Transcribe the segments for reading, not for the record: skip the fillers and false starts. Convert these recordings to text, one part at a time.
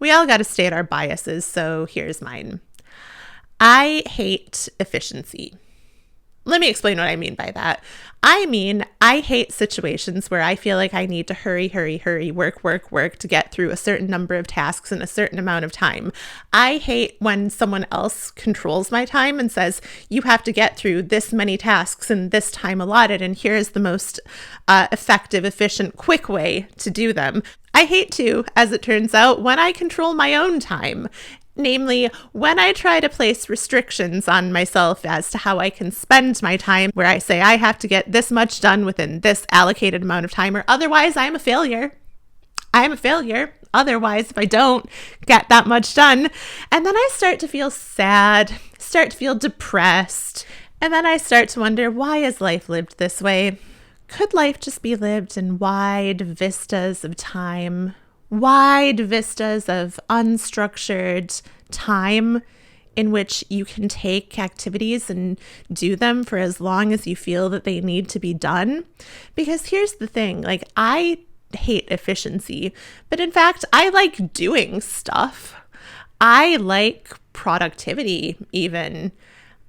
We all got to state our biases, so here's mine. I hate efficiency. Let me explain what I mean by that. I hate situations where I feel like I need to hurry, work to get through a certain number of tasks in a certain amount of time. I hate when someone else controls my time and says, you have to get through this many tasks in this time allotted, and here's the most effective, efficient, quick way to do them. I hate to, as it turns out, when I control my own time. Namely, when I try to place restrictions on myself as to how I can spend my time, where I say I have to get this much done within this allocated amount of time, or otherwise I'm a failure. I'm a failure. Otherwise, if I don't get that much done, and then I start to feel sad, start to feel depressed, and then I start to wonder, why is life lived this way? Could life just be lived in wide vistas of time? Wide vistas of unstructured time in which you can take activities and do them for as long as you feel that they need to be done. Because here's the thing, like, I hate efficiency, but in fact, I like doing stuff. I like productivity even.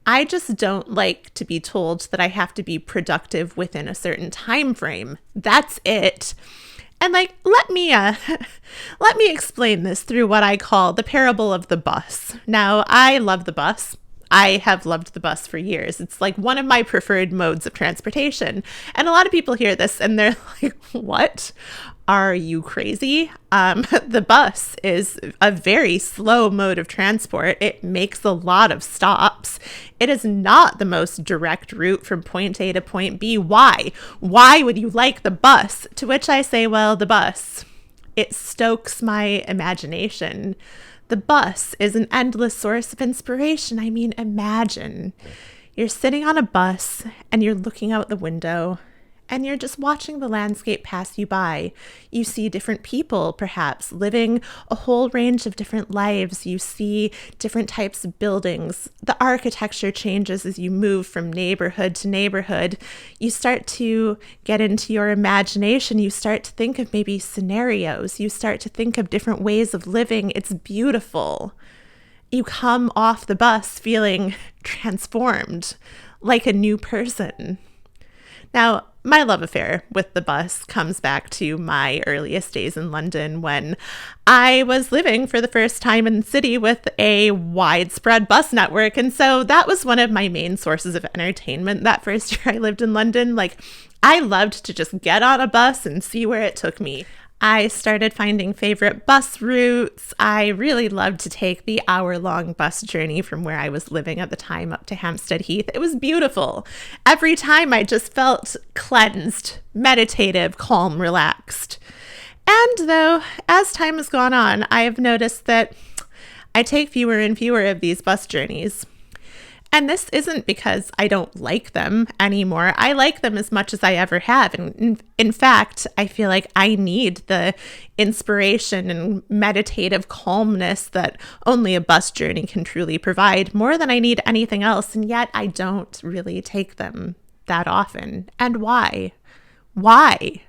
I just don't like to be told that I have to be productive within a certain time frame. That's it. And let me explain this through what I call the parable of the bus. Now, I love the bus. I have loved the bus for years. It's like one of my preferred modes of transportation. And a lot of people hear this and they're like, what? Are you crazy? The bus is a very slow mode of transport. It makes a lot of stops. It is not the most direct route from point A to point B. Why? Why would you like the bus? To which I say, well, the bus, it stokes my imagination. The bus is an endless source of inspiration. I mean, imagine you're sitting on a bus and you're looking out the window and you're just watching the landscape pass you by. You see different people, perhaps, living a whole range of different lives. You see different types of buildings. The architecture changes as you move from neighborhood to neighborhood. You start to get into your imagination. You start to think of maybe scenarios. You start to think of different ways of living. It's beautiful. You come off the bus feeling transformed, like a new person. Now, my love affair with the bus comes back to my earliest days in London when I was living for the first time in the city with a widespread bus network. And so that was one of my main sources of entertainment that first year I lived in London. Like, I loved to just get on a bus and see where it took me. I started finding favorite bus routes. I really loved to take the hour-long bus journey from where I was living at the time up to Hampstead Heath. It was beautiful. Every time I just felt cleansed, meditative, calm, relaxed. And though, as time has gone on, I have noticed that I take fewer and fewer of these bus journeys. And this isn't because I don't like them anymore. I like them as much as I ever have. And in fact, I feel like I need the inspiration and meditative calmness that only a bus journey can truly provide more than I need anything else. And yet I don't really take them that often. And why? Why?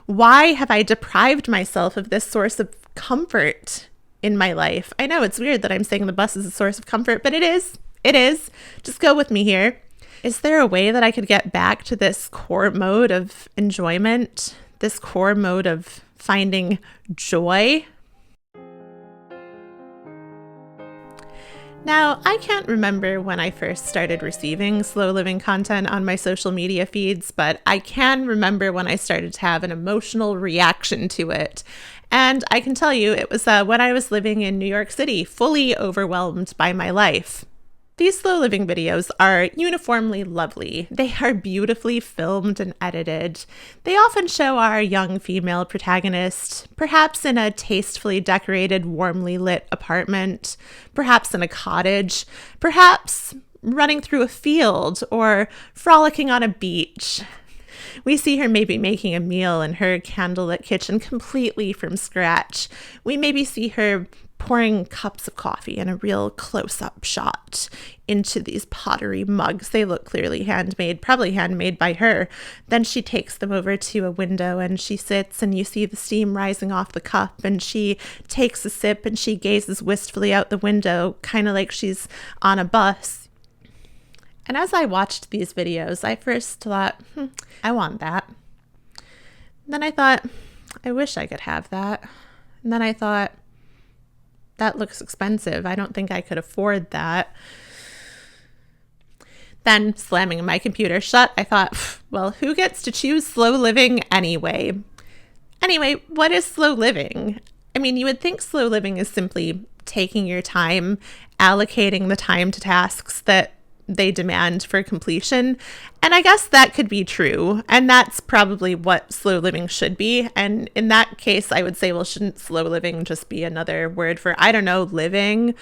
Why have I deprived myself of this source of comfort in my life? I know it's weird that I'm saying the bus is a source of comfort, but it is. It is. Just go with me here. Is there a way that I could get back to this core mode of enjoyment, this core mode of finding joy? Now, I can't remember when I first started receiving slow living content on my social media feeds, but I can remember when I started to have an emotional reaction to it. And I can tell you it was when I was living in New York City, fully overwhelmed by my life. These slow living videos are uniformly lovely. They are beautifully filmed and edited. They often show our young female protagonist, perhaps in a tastefully decorated, warmly lit apartment, perhaps in a cottage, perhaps running through a field or frolicking on a beach. We see her maybe making a meal in her candlelit kitchen completely from scratch. We maybe see her pouring cups of coffee in a real close-up shot into these pottery mugs. They look clearly handmade, probably handmade by her. Then she takes them over to a window and she sits, and you see the steam rising off the cup, and she takes a sip and she gazes wistfully out the window, kind of like she's on a bus. And as I watched these videos, I first thought, I want that. Then I thought, I wish I could have that. And then I thought, that looks expensive. I don't think I could afford that. Then, slamming my computer shut, I thought, well, who gets to choose slow living anyway? Anyway, what is slow living? I mean, you would think slow living is simply taking your time, allocating the time to tasks that they demand for completion. And I guess that could be true. And that's probably what slow living should be. And in that case, I would say, well, shouldn't slow living just be another word for, I don't know, living?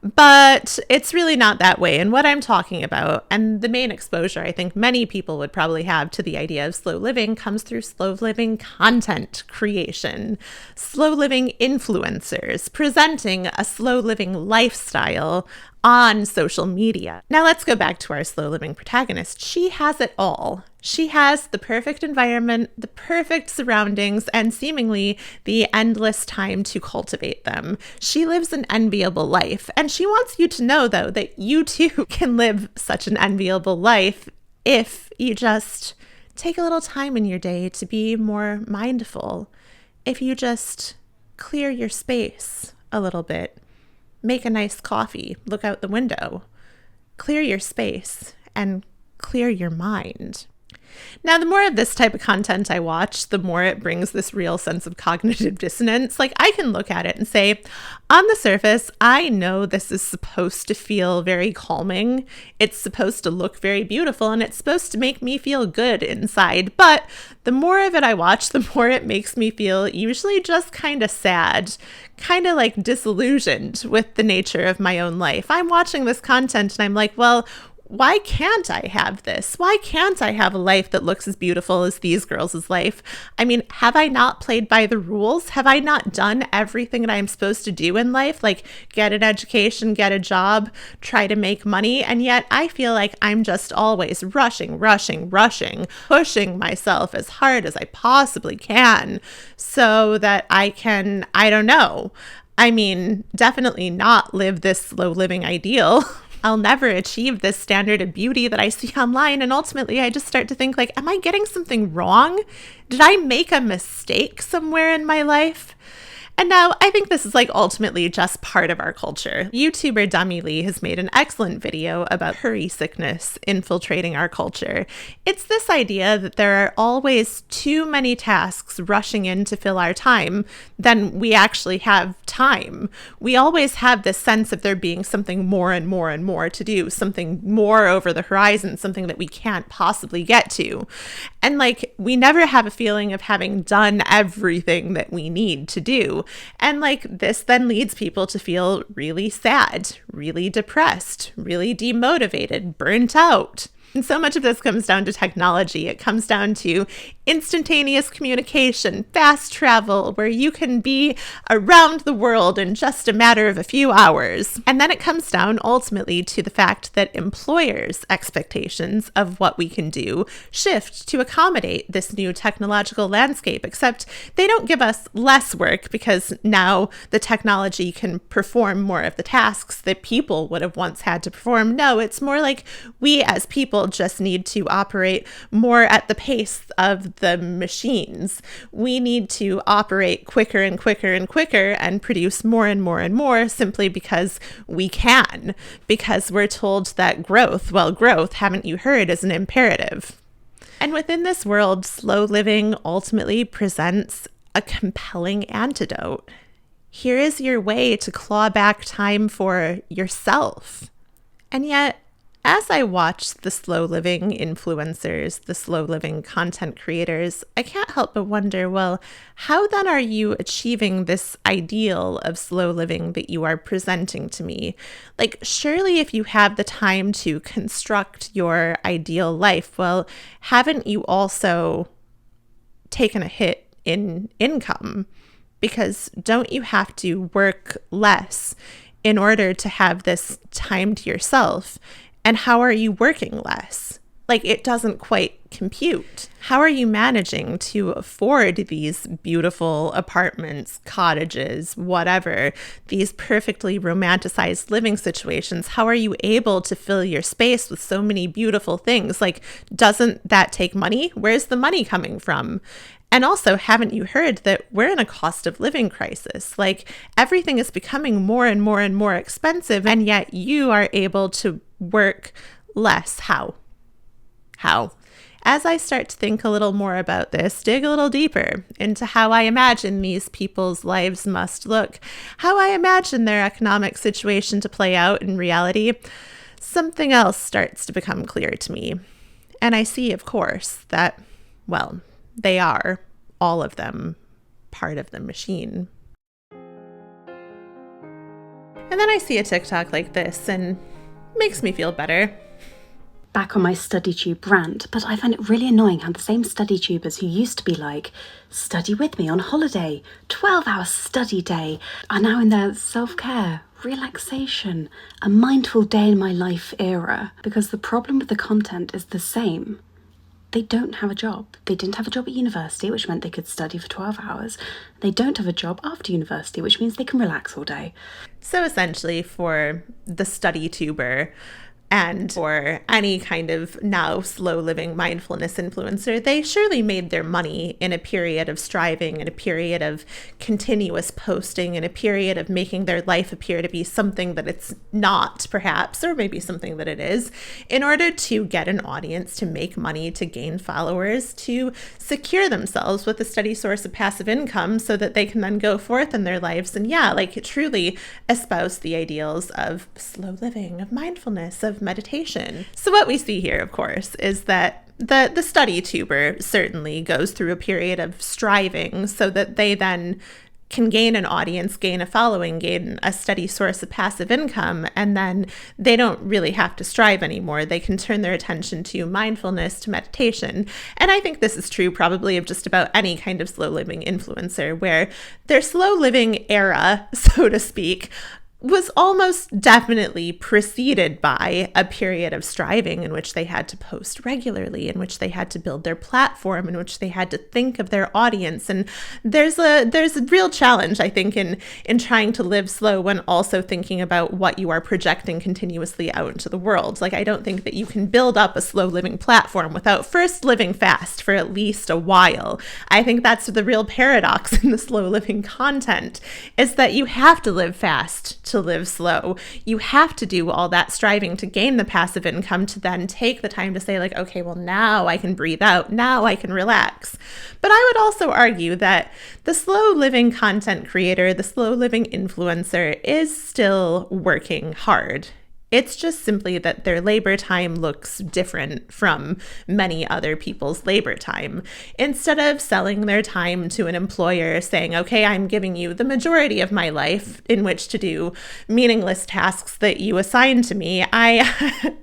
But it's really not that way. And what I'm talking about, and the main exposure I think many people would probably have to the idea of slow living, comes through slow living content creation, slow living influencers presenting a slow living lifestyle on social media. Now let's go back to our slow living protagonist. She has it all. She has the perfect environment, the perfect surroundings, and seemingly the endless time to cultivate them. She lives an enviable life, and she wants you to know, though, that you too can live such an enviable life if you just take a little time in your day to be more mindful. If you just clear your space a little bit, make a nice coffee, look out the window, clear your space, and clear your mind. Now, the more of this type of content I watch, the more it brings this real sense of cognitive dissonance. Like, I can look at it and say, on the surface, I know this is supposed to feel very calming. It's supposed to look very beautiful, and it's supposed to make me feel good inside. But the more of it I watch, the more it makes me feel usually just kind of sad, kind of like disillusioned with the nature of my own life. I'm watching this content and I'm like, well, why can't I have this? Why can't I have a life that looks as beautiful as these girls' life? I mean, have I not played by the rules? Have I not done everything that I'm supposed to do in life? Like get an education, get a job, try to make money. And yet I feel like I'm just always rushing, pushing myself as hard as I possibly can so that I can, I don't know. I mean, definitely not live this slow living ideal. I'll never achieve this standard of beauty that I see online. And ultimately, I just start to think like, am I getting something wrong? Did I make a mistake somewhere in my life? And now I think this is like ultimately just part of our culture. YouTuber Dummy Lee has made an excellent video about hurry sickness infiltrating our culture. It's this idea that there are always too many tasks rushing in to fill our time than we actually have time. We always have this sense of there being something more and more and more to do, something more over the horizon, something that we can't possibly get to. And like, we never have a feeling of having done everything that we need to do. And like, this then leads people to feel really sad, really depressed, really demotivated, burnt out. And so much of this comes down to technology. It comes down to instantaneous communication, fast travel, where you can be around the world in just a matter of a few hours. And then it comes down ultimately to the fact that employers' expectations of what we can do shift to accommodate this new technological landscape, except they don't give us less work because now the technology can perform more of the tasks that people would have once had to perform. No, it's more like we as people just need to operate more at the pace of the machines. We need to operate quicker and quicker and quicker and produce more and more and more simply because we can, because we're told that growth, haven't you heard, is an imperative. And within this world, slow living ultimately presents a compelling antidote. Here is your way to claw back time for yourself. And yet, as I watch the slow living influencers, the slow living content creators, I can't help but wonder, well, how then are you achieving this ideal of slow living that you are presenting to me? Like, surely if you have the time to construct your ideal life, well, haven't you also taken a hit in income? Because don't you have to work less in order to have this time to yourself? And how are you working less? Like, it doesn't quite compute. How are you managing to afford these beautiful apartments, cottages, whatever, these perfectly romanticized living situations? How are you able to fill your space with so many beautiful things? Like, doesn't that take money? Where's the money coming from? And also, haven't you heard that we're in a cost of living crisis? Like, everything is becoming more and more and more expensive, and yet you are able to work less. How? As I start to think a little more about this, dig a little deeper into how I imagine these people's lives must look, how I imagine their economic situation to play out in reality, something else starts to become clear to me. And I see, of course, that, well, they are, all of them, part of the machine. And then I see a TikTok like this and it makes me feel better. Back on my study tube rant, but I find it really annoying how the same study tubers who used to be like, study with me on holiday, 12-hour study day, are now in their self-care, relaxation, a mindful day in my life era. Because the problem with the content is the same. They don't have a job. They didn't have a job at university, which meant they could study for 12 hours. They don't have a job after university, which means they can relax all day. So essentially, for the study tuber, and for any kind of now slow living mindfulness influencer, they surely made their money in a period of striving, in a period of continuous posting, in a period of making their life appear to be something that it's not, perhaps, or maybe something that it is, in order to get an audience, to make money, to gain followers, to secure themselves with a steady source of passive income so that they can then go forth in their lives and, truly espouse the ideals of slow living, of mindfulness, of meditation. So what we see here, of course, is that the study tuber certainly goes through a period of striving so that they then can gain an audience, gain a following, gain a steady source of passive income, and then they don't really have to strive anymore. They can turn their attention to mindfulness, to meditation. And I think this is true probably of just about any kind of slow living influencer, where their slow living era, so to speak, was almost definitely preceded by a period of striving in which they had to post regularly, in which they had to build their platform, in which they had to think of their audience. And there's a real challenge, I think, in trying to live slow when also thinking about what you are projecting continuously out into the world. Like, I don't think that you can build up a slow living platform without first living fast for at least a while. I think that's the real paradox in the slow living content, is that you have to live fast to live slow. You have to do all that striving to gain the passive income to then take the time to say, like, okay, well, now I can breathe out. Now I can relax. But I would also argue that the slow living content creator, the slow living influencer, is still working hard. It's just simply that their labor time looks different from many other people's labor time. Instead of selling their time to an employer saying, okay, I'm giving you the majority of my life in which to do meaningless tasks that you assign to me,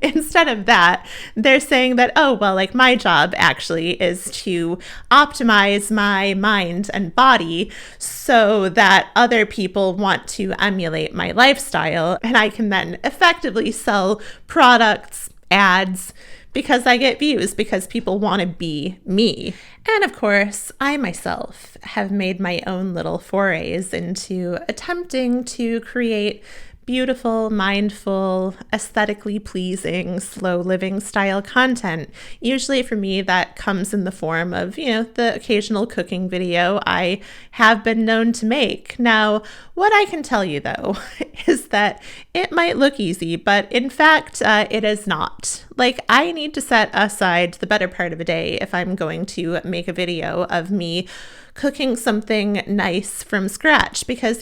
instead of that, they're saying that, oh, well, like, my job actually is to optimize my mind and body so that other people want to emulate my lifestyle, and I can then effectively sell products, ads, because I get views, because people want to be me. And of course, I myself have made my own little forays into attempting to create beautiful, mindful, aesthetically pleasing, slow living style content. Usually for me, that comes in the form of, the occasional cooking video I have been known to make. Now, what I can tell you though, is that it might look easy, but in fact, it is not. Like, I need to set aside the better part of a day if I'm going to make a video of me cooking something nice from scratch, because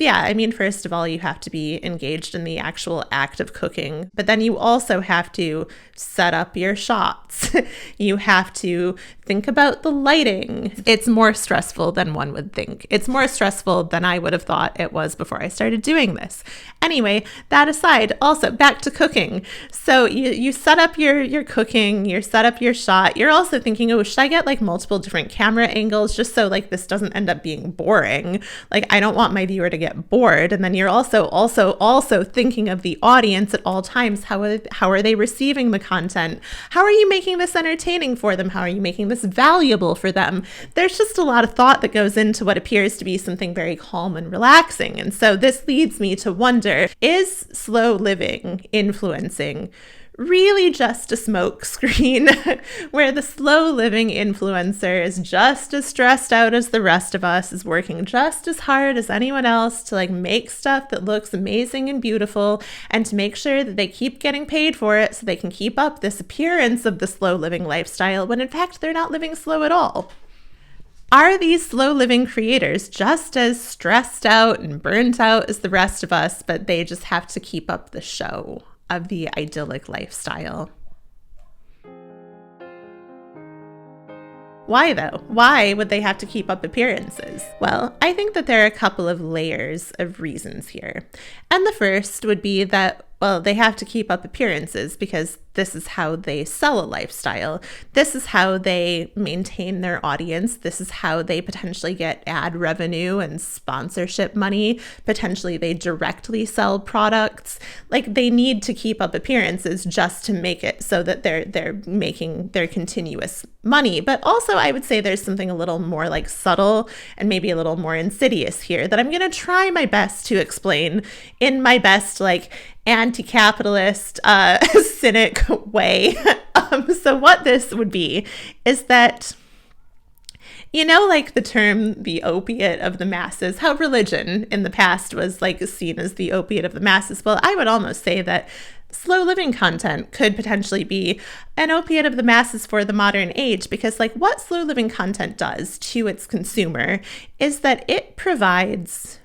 first of all, you have to be engaged in the actual act of cooking, but then you also have to set up your shots. You have to think about the lighting. It's more stressful than one would think. It's more stressful than I would have thought it was before I started doing this. Anyway, that aside, also back to cooking. So you set up your cooking, you set up your shot. You're also thinking, oh, should I get like multiple different camera angles just so like this doesn't doesn't end up being boring. Like, I don't want my viewer to get bored. And then you're also thinking of the audience at all times. How are they receiving the content? How are you making this entertaining for them? How are you making this valuable for them? There's just a lot of thought that goes into what appears to be something very calm and relaxing. And so this leads me to wonder, is slow living influencing really just a smoke screen where the slow living influencer is just as stressed out as the rest of us, is working just as hard as anyone else to like make stuff that looks amazing and beautiful, and to make sure that they keep getting paid for it so they can keep up this appearance of the slow living lifestyle when in fact they're not living slow at all? Are these slow living creators just as stressed out and burnt out as the rest of us, but they just have to keep up the show of the idyllic lifestyle? Why though? Why would they have to keep up appearances? Well, I think that there are a couple of layers of reasons here. And the first would be that, well, they have to keep up appearances because this is how they sell a lifestyle. This is how they maintain their audience. This is how they potentially get ad revenue and sponsorship money. Potentially they directly sell products. Like, they need to keep up appearances just to make it so that they're making their continuous money. But also I would say there's something a little more like subtle and maybe a little more insidious here that I'm going to try my best to explain in my best like anti-capitalist, cynic way. So what this would be is that, you know, like the term the opiate of the masses, how religion in the past was like seen as the opiate of the masses. Well, I would almost say that slow living content could potentially be an opiate of the masses for the modern age, because like what slow living content does to its consumer is that it provides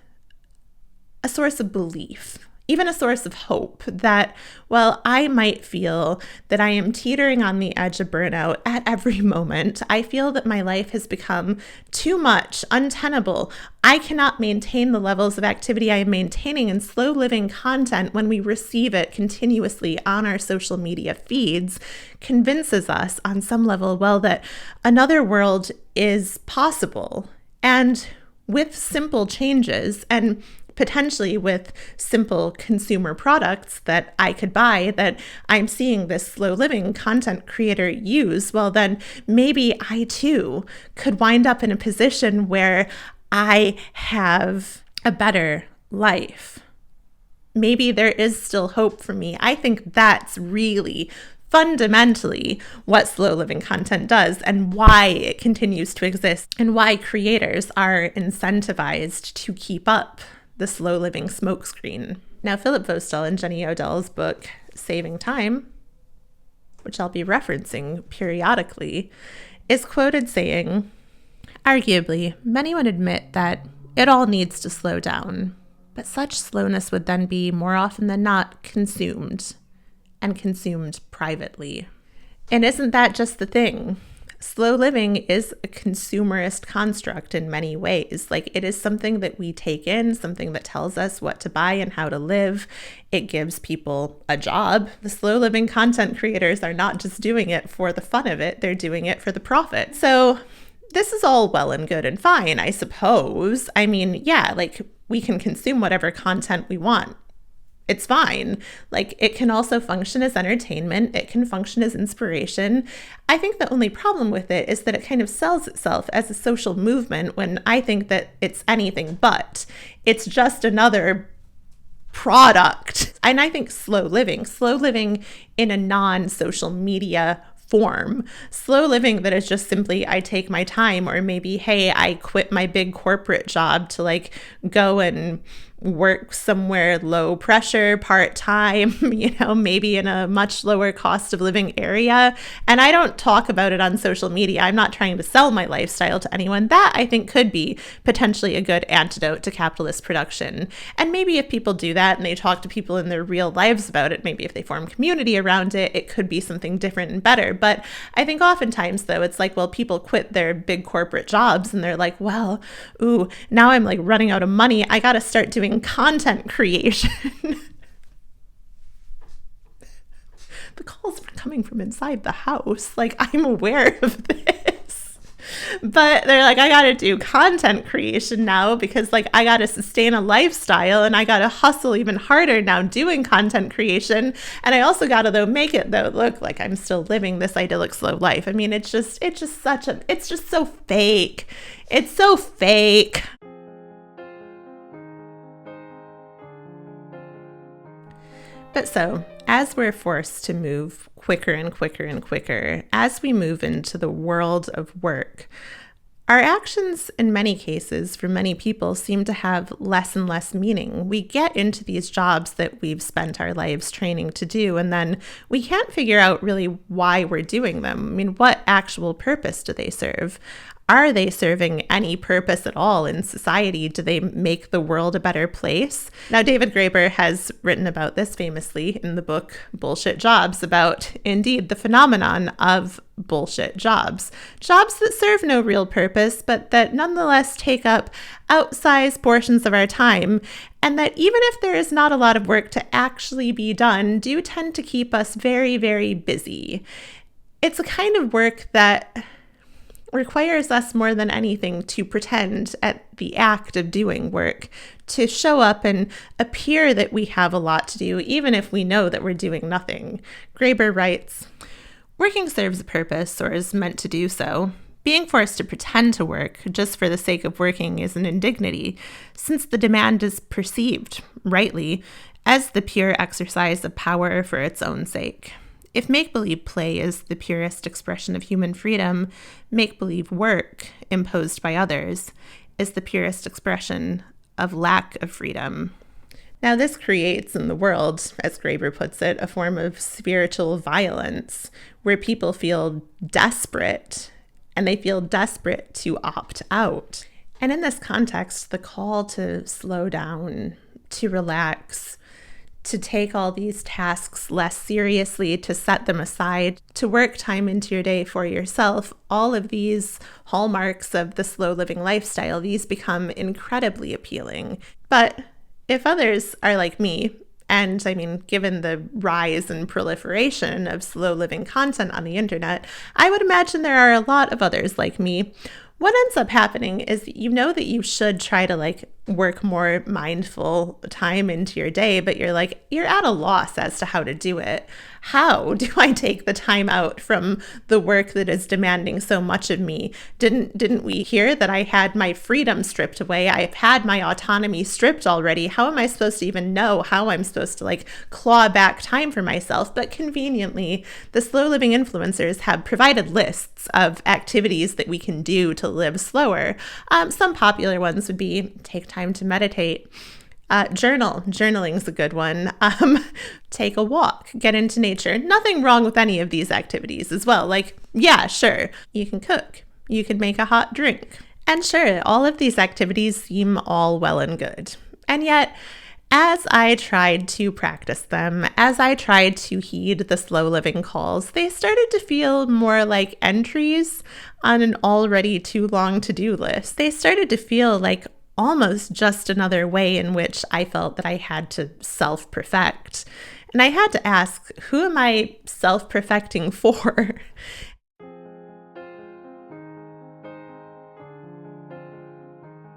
a source of belief, even a source of hope that, well, I might feel that I am teetering on the edge of burnout at every moment. I feel that my life has become too much, untenable. I cannot maintain the levels of activity I am maintaining, and slow living content, when we receive it continuously on our social media feeds, convinces us on some level, well, that another world is possible. And with simple changes and potentially with simple consumer products that I could buy that I'm seeing this slow living content creator use, well, then maybe I too could wind up in a position where I have a better life. Maybe there is still hope for me. I think that's really fundamentally what slow living content does and why it continues to exist and why creators are incentivized to keep up the slow living smokescreen. Now, Philip Vostell in Jenny Odell's book, Saving Time, which I'll be referencing periodically, is quoted saying, arguably, many would admit that it all needs to slow down, but such slowness would then be more often than not consumed, and consumed privately. And isn't that just the thing? Slow living is a consumerist construct in many ways. Like, it is something that we take in, something that tells us what to buy and how to live. It gives people a job. The slow living content creators are not just doing it for the fun of it, they're doing it for the profit. So this is all well and good and fine, I suppose. I mean, yeah, like, we can consume whatever content we want. It's fine. Like, it can also function as entertainment. It can function as inspiration. I think the only problem with it is that it kind of sells itself as a social movement when I think that it's anything but. It's just another product. And I think slow living in a non-social media form, slow living that is just simply, I take my time, or maybe, hey, I quit my big corporate job to like go and work somewhere low pressure, part-time, maybe in a much lower cost of living area. And I don't talk about it on social media. I'm not trying to sell my lifestyle to anyone. That I think could be potentially a good antidote to capitalist production. And maybe if people do that and they talk to people in their real lives about it, maybe if they form community around it, it could be something different and better. But I think oftentimes though, it's like, well, people quit their big corporate jobs and they're like, well, ooh, now I'm like running out of money. I got to start doing content creation. The calls are coming from inside the house. Like, I'm aware of this. But they're like, I got to do content creation now because like I got to sustain a lifestyle and I got to hustle even harder now doing content creation. And I also got to though make it though look like I'm still living this idyllic slow life. I mean, it's just so fake. It's so fake. But so, as we're forced to move quicker and quicker and quicker, as we move into the world of work, our actions in many cases for many people seem to have less and less meaning. We get into these jobs that we've spent our lives training to do, and then we can't figure out really why we're doing them. I mean, what actual purpose do they serve? Are they serving any purpose at all in society? Do they make the world a better place? Now, David Graeber has written about this famously in the book Bullshit Jobs, about indeed the phenomenon of bullshit jobs. Jobs that serve no real purpose, but that nonetheless take up outsized portions of our time, and that even if there is not a lot of work to actually be done, do tend to keep us very, very busy. It's a kind of work that requires us more than anything to pretend at the act of doing work, to show up and appear that we have a lot to do, even if we know that we're doing nothing. Graeber writes, "Working serves a purpose, or is meant to do so. Being forced to pretend to work just for the sake of working is an indignity, since the demand is perceived, rightly, as the pure exercise of power for its own sake. If make-believe play is the purest expression of human freedom, make-believe work, imposed by others, is the purest expression of lack of freedom." Now, this creates in the world, as Graeber puts it, a form of spiritual violence, where people feel desperate, and they feel desperate to opt out. And in this context, the call to slow down, to relax, to take all these tasks less seriously, to set them aside, to work time into your day for yourself, all of these hallmarks of the slow living lifestyle, these become incredibly appealing. But if others are like me, and I mean, given the rise and proliferation of slow living content on the internet, I would imagine there are a lot of others like me. What ends up happening is you know that you should try to work more mindful time into your day, but you're at a loss as to how to do it. How do I take the time out from the work that is demanding so much of me? Didn't we hear that I had my freedom stripped away? I've had my autonomy stripped already. How am I supposed to even know how I'm supposed to claw back time for myself? But conveniently, the slow living influencers have provided lists of activities that we can do to live slower. Some popular ones would be take time to meditate, journaling's a good one, take a walk, get into nature. Nothing wrong with any of these activities as well. Yeah, sure, you can cook, you can make a hot drink. And sure, all of these activities seem all well and good. And yet, as I tried to practice them, as I tried to heed the slow living calls, they started to feel more like entries on an already too long to-do list. They started to feel like almost just another way in which I felt that I had to self-perfect. And I had to ask, who am I self-perfecting for?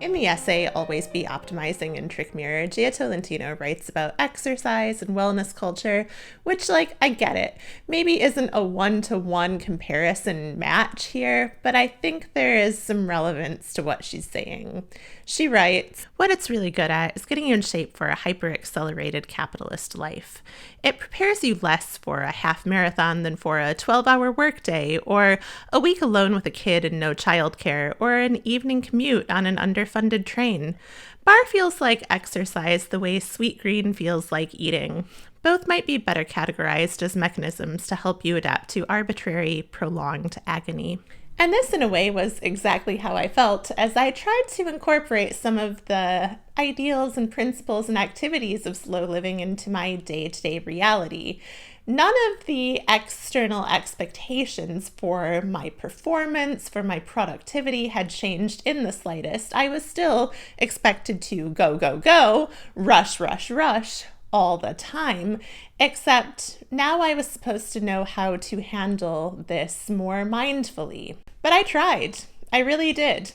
In the essay, Always Be Optimizing in Trick Mirror, Gia Tolentino writes about exercise and wellness culture, which, I get it, maybe isn't a one-to-one comparison match here, but I think there is some relevance to what she's saying. She writes, "What it's really good at is getting you in shape for a hyper-accelerated capitalist life. It prepares you less for a half marathon than for a 12-hour workday, or a week alone with a kid and no childcare, or an evening commute on an underfunded train. Bar feels like exercise the way Sweet Green feels like eating. Both might be better categorized as mechanisms to help you adapt to arbitrary, prolonged agony." And this, in a way, was exactly how I felt as I tried to incorporate some of the ideals and principles and activities of slow living into my day-to-day reality. None of the external expectations for my performance, for my productivity had changed in the slightest. I was still expected to go, go, go, rush, rush, rush all the time, except now I was supposed to know how to handle this more mindfully. But I tried. I really did.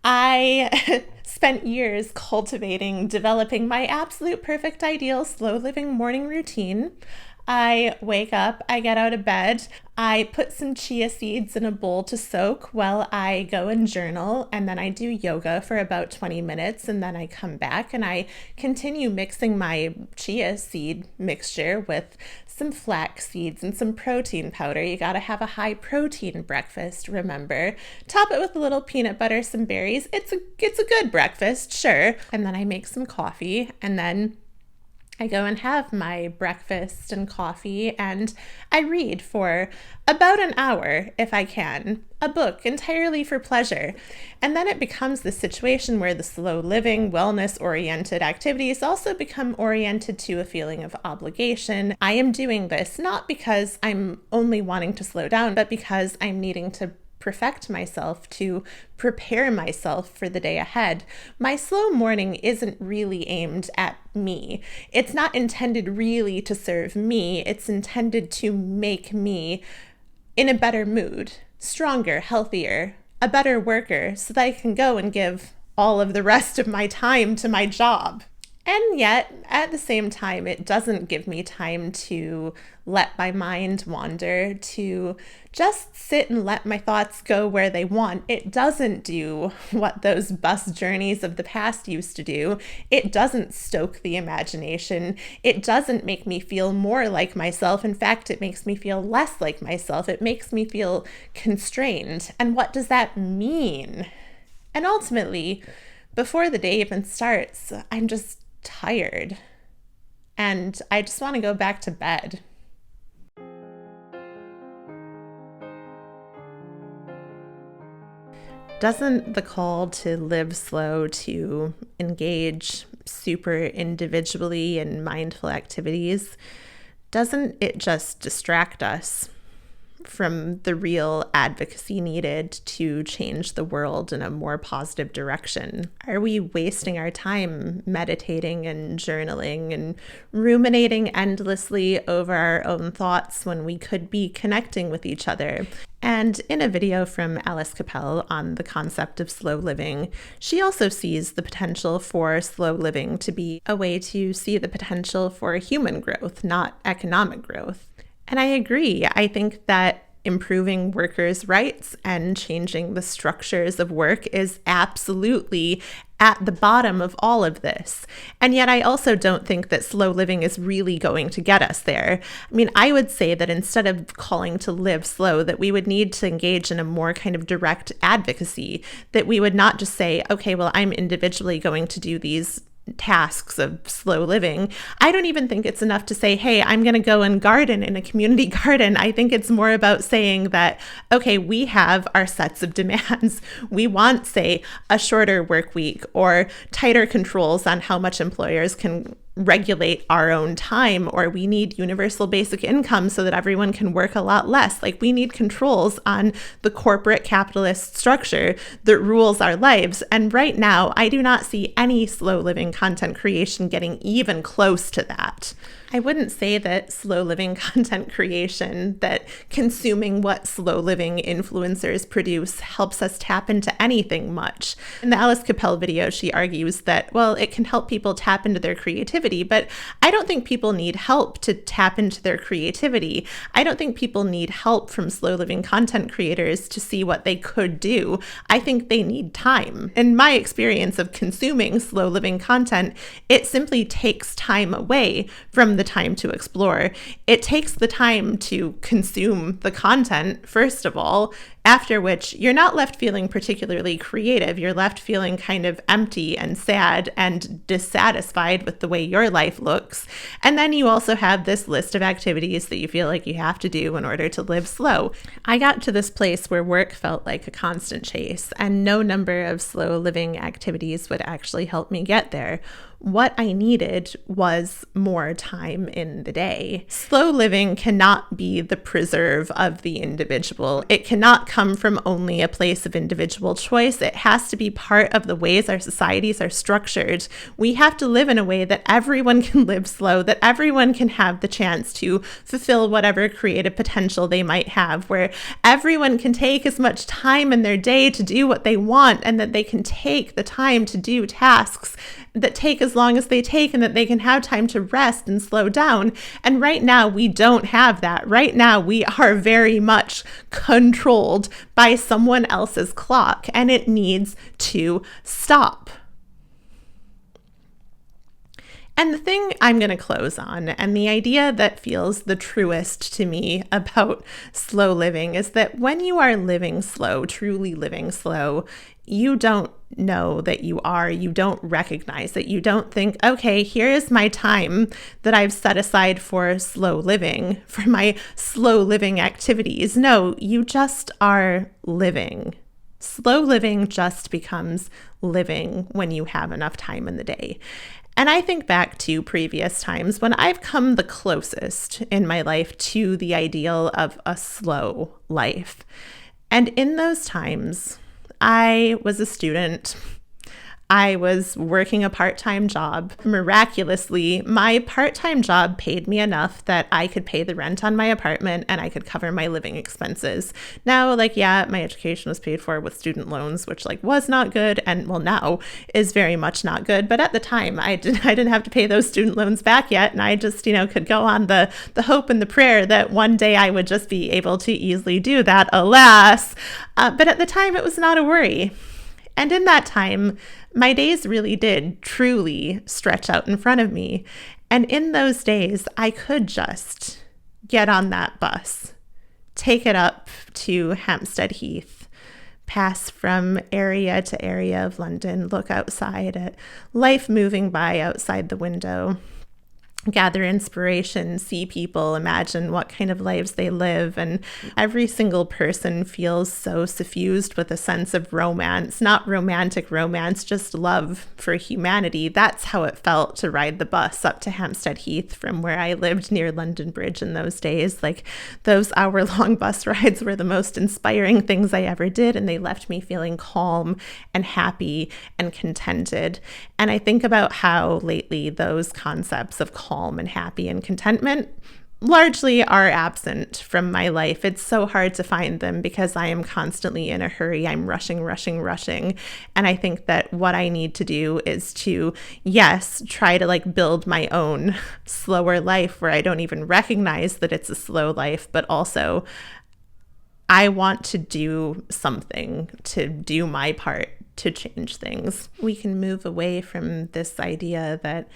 I spent years cultivating, developing my absolute perfect ideal slow living morning routine. I wake up, I get out of bed, I put some chia seeds in a bowl to soak while I go and journal, and then I do yoga for about 20 minutes, and then I come back and I continue mixing my chia seed mixture with some flax seeds and some protein powder. You gotta have a high protein breakfast, remember. Top it with a little peanut butter, some berries. It's a good breakfast, sure. And then I make some coffee, and then I go and have my breakfast and coffee, and I read for about an hour, if I can, a book entirely for pleasure. And then it becomes the situation where the slow living, wellness-oriented activities also become oriented to a feeling of obligation. I am doing this not because I'm only wanting to slow down, but because I'm needing to perfect myself, to prepare myself for the day ahead. My slow morning isn't really aimed at me. It's not intended really to serve me. It's intended to make me in a better mood, stronger, healthier, a better worker, so that I can go and give all of the rest of my time to my job. And yet, at the same time, it doesn't give me time to let my mind wander, to just sit and let my thoughts go where they want. It doesn't do what those bus journeys of the past used to do. It doesn't stoke the imagination. It doesn't make me feel more like myself. In fact, it makes me feel less like myself. It makes me feel constrained. And what does that mean? And ultimately, before the day even starts, I'm just tired, and I just want to go back to bed. Doesn't the call to live slow, to engage super individually in mindful activities, doesn't it just distract us from the real advocacy needed to change the world in a more positive direction? Are we wasting our time meditating and journaling and ruminating endlessly over our own thoughts when we could be connecting with each other? And in a video from Alice Capel on the concept of slow living, she also sees the potential for slow living to be a way to see the potential for human growth, not economic growth. And I agree. I think that improving workers' rights and changing the structures of work is absolutely at the bottom of all of this. And yet I also don't think that slow living is really going to get us there. I mean, I would say that instead of calling to live slow, that we would need to engage in a more kind of direct advocacy, that we would not just say, okay, well, I'm individually going to do these tasks of slow living. I don't even think it's enough to say, hey, I'm going to go and garden in a community garden. I think it's more about saying that, okay, we have our sets of demands. We want, say, a shorter work week or tighter controls on how much employers can regulate our own time, or we need universal basic income so that everyone can work a lot less. Like, we need controls on the corporate capitalist structure that rules our lives. And right now, I do not see any slow living content creation getting even close to that. I wouldn't say that slow living content creation, that consuming what slow living influencers produce helps us tap into anything much. In the Alice Capel video, she argues that, well, it can help people tap into their creativity, but I don't think people need help to tap into their creativity. I don't think people need help from slow living content creators to see what they could do. I think they need time. In my experience of consuming slow living content, it simply takes time away from the time to explore. It takes the time to consume the content, first of all, after which you're not left feeling particularly creative. You're left feeling kind of empty and sad and dissatisfied with the way your life looks. And then you also have this list of activities that you feel like you have to do in order to live slow. I got to this place where work felt like a constant chase, and no number of slow living activities would actually help me get there. what I needed was more time in the day. Slow living cannot be the preserve of the individual. It cannot come from only a place of individual choice. It has to be part of the ways our societies are structured. We have to live in a way that everyone can live slow, that everyone can have the chance to fulfill whatever creative potential they might have, where everyone can take as much time in their day to do what they want, and that they can take the time to do tasks that take as long as they take, and that they can have time to rest and slow down. And right now we don't have that. Right now we are very much controlled by someone else's clock, and it needs to stop. And the thing I'm going to close on, and the idea that feels the truest to me about slow living, is that when you are living slow, truly living slow, you don't know that you are. You don't recognize that. You don't think, okay, here is my time that I've set aside for slow living, for my slow living activities. No, you just are living. Slow living just becomes living when you have enough time in the day. And I think back to previous times when I've come the closest in my life to the ideal of a slow life. And in those times, I was a student. I was working a part-time job. Miraculously, my part-time job paid me enough that I could pay the rent on my apartment and I could cover my living expenses. Now, my education was paid for with student loans, which was not good, and now is very much not good. But at the time, I didn't have to pay those student loans back yet, and I just could go on the hope and the prayer that one day I would just be able to easily do that. Alas, but at the time, it was not a worry. And in that time, my days really did truly stretch out in front of me. And in those days, I could just get on that bus, take it up to Hampstead Heath, pass from area to area of London, look outside at life moving by outside the window, gather inspiration, see people, imagine what kind of lives they live. And every single person feels so suffused with a sense of romance, not romantic romance, just love for humanity. That's how it felt to ride the bus up to Hampstead Heath from where I lived near London Bridge in those days. Those hour-long bus rides were the most inspiring things I ever did, and they left me feeling calm and happy and contented. And I think about how lately those concepts of calm and happy and contentment largely are absent from my life. It's so hard to find them because I am constantly in a hurry. I'm rushing. And I think that what I need to do is to, yes, try to build my own slower life where I don't even recognize that it's a slow life, but also I want to do something to do my part to change things. We can move away from this idea that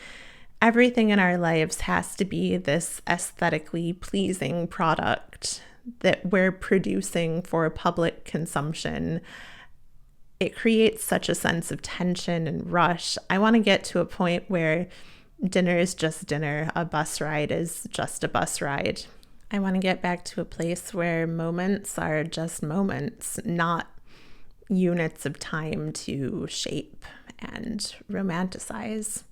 everything in our lives has to be this aesthetically pleasing product that we're producing for public consumption. It creates such a sense of tension and rush. I want to get to a point where dinner is just dinner, a bus ride is just a bus ride. I want to get back to a place where moments are just moments, not units of time to shape and romanticize.